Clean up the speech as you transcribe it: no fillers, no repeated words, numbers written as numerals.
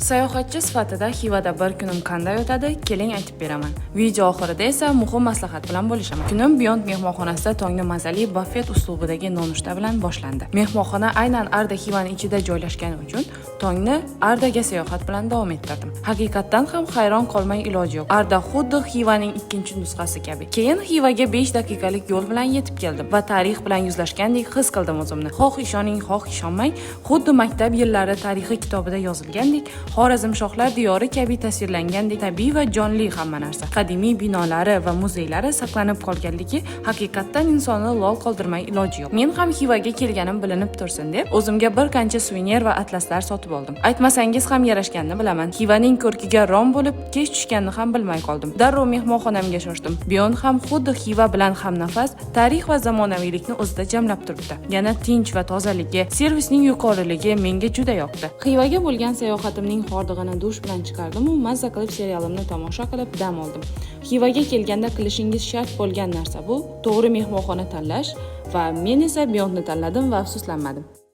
Sayohatchi sifatida Xivada bir kunim qanday o'tadi? Keling aytib beraman. Video oxirida esa muhim maslahat bilan bo'lishaman. Kunim Beyond mehmonxonasida tongni mazali buffet uslubidagi nonushta bilan boshlandi. Mehmonxona aynan Arda Xivani ichida joylashgani uchun tongni Ardaga sayohat bilan davom ettirdim. Haqiqatdan ham hayron qolmay iloji yo'q. Arda xuddi Xivaning ikkinchi nusxasi kabi. Keyin Xivaga 5 daqiqalik yo'l bilan yetib keldim va tarix bilan yuzlashgandek his qildim o'zimni. Xoh ishoning, xoh ishonmang, xuddi maktab yillari tarixi kitobida yozilgandek Xorazmshohlar diyori kabi tasvirlangandek tabiiy va jonli hamma narsa. Qadimiy binolari va muzeylari saqlanib qolganligi haqiqatdan insonni lol qoldirmay iloji yo'q. Men ham Xivaga kelganim bilinib tursin deb o'zimga bir qancha suvenir va atlaslar sotib oldim. Aytmasangiz ham yarashganini bilaman. Xivaning ko'rkiga rom bo'lib, kech tushganini ham bilmay qoldim. Darrov mehmonxonamga shoshdim. Beyond ham xuddi Xiva bilan hamnafas, tarix va zamonaviylikni o'zida jamlab turibdi. Yana tinch va tozaligi, servisning yuqoriligi menga juda yoqdi. Xivaga bo'lgan sayohatimning hordig'ini dush bilan chiqardim u mazza qilib serialimni tomosha qilib dam oldim. Xivaga kelganda qilishingiz shart bo'lgan narsa bu to'g'ri mehmonxona tanlash va men esa Beyondni tanladim va afsuslanmadim.